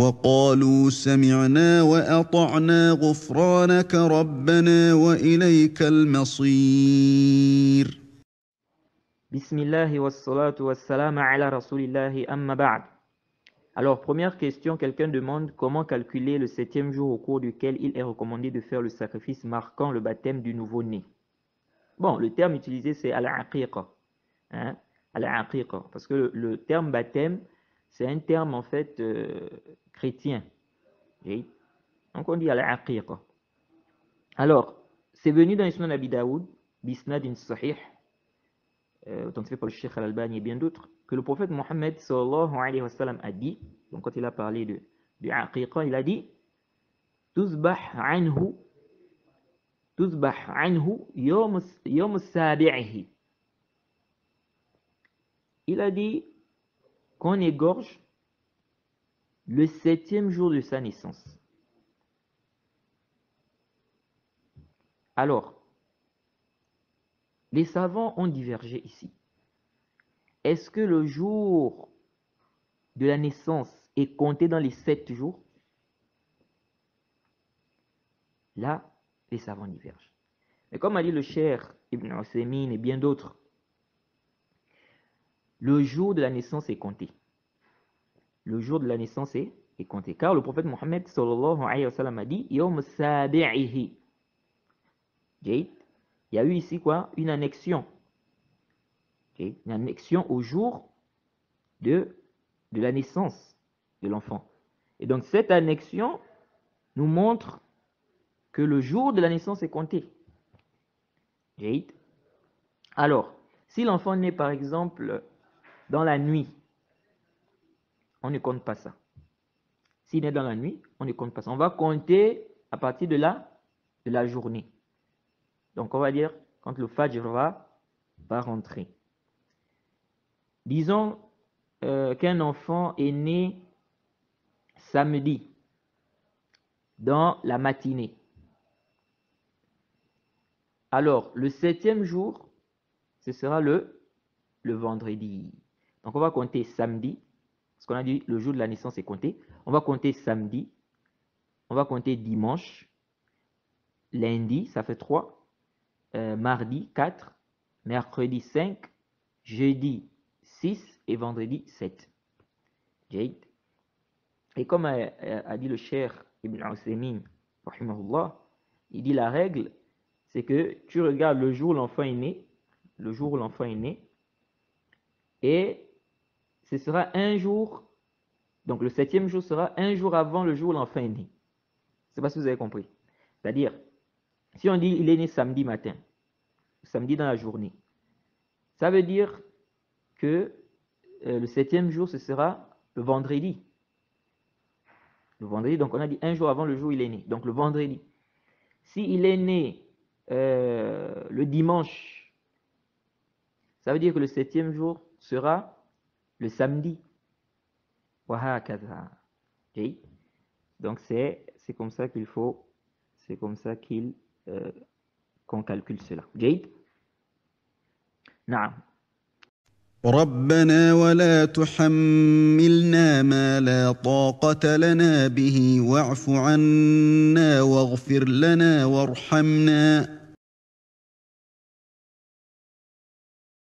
وقالوا سمعنا وأطعنا غفرانك ربنا وإليك المصير. Bismillah wa salatu wa salam ala rasulillahi amma ba'd. Alors, première question, quelqu'un demande comment calculer le 7e jour au cours duquel il est recommandé de faire le sacrifice marquant le baptême du nouveau-né. Bon, le terme utilisé c'est al-aqiqa. Hein? Al-aqiqa. Parce que le terme baptême, c'est un terme en fait chrétien. Okay? Donc on dit al-aqiqa. Alors, c'est venu dans les Sunan Abi Daoud, bisnadin sahih, authentifié par le Cheikh Al-Albani et bien d'autres, que le prophète Mohammed sallallahu alayhi wa sallam a dit, donc quand il a parlé du aqiqa, il a dit tuzbah anhu yawm sabi'ihi. Il a dit qu'on égorge le 7e jour de sa naissance. Alors, les savants ont divergé ici. Est-ce que le jour de la naissance est compté dans les 7 jours? Là, les savants divergent. Mais comme a dit le Cheikh Ibn Uthaymin et bien d'autres, le jour de la naissance est compté. Le jour de la naissance est compté. Car le prophète Mohammed sallallahu alayhi wa sallam a dit Yawm sabi'ihi. Il y a eu ici quoi? Une annexion. Une annexion au jour de la naissance de l'enfant. Et donc cette annexion nous montre que le jour de la naissance est compté. Alors, si l'enfant naît par exemple dans la nuit, on ne compte pas ça. S'il naît dans la nuit, on ne compte pas ça. On va compter à partir de la journée. Donc on va dire quand le Fajr va rentrer. Disons qu'un enfant est né samedi dans la matinée. Alors le 7e jour, ce sera le vendredi. Donc on va compter samedi, parce qu'on a dit le jour de la naissance est compté. On va compter samedi, on va compter dimanche, lundi, ça fait 3. Mardi 4, mercredi 5, jeudi 6 et vendredi 7. Et comme a dit le Cheikh Ibn Uthaymin, il dit la règle, c'est que tu regardes le jour où l'enfant est né, et ce sera un jour, donc le 7e jour sera un jour avant le jour où l'enfant est né. Je ne sais pas si vous avez compris. C'est-à-dire, si on dit il est né samedi matin, samedi dans la journée, ça veut dire que le 7e jour, ce sera le vendredi. Le vendredi, donc on a dit un jour avant le jour où il est né. Donc le vendredi. S'il est né le dimanche, ça veut dire que le 7e jour sera le samedi. Donc c'est comme ça qu'il faut, c'est comme ça qu'on calcule cela. نعم. ربنا ولا تحملنا ما لا طاقة لنا به واعف عنا واغفر لنا وارحمنا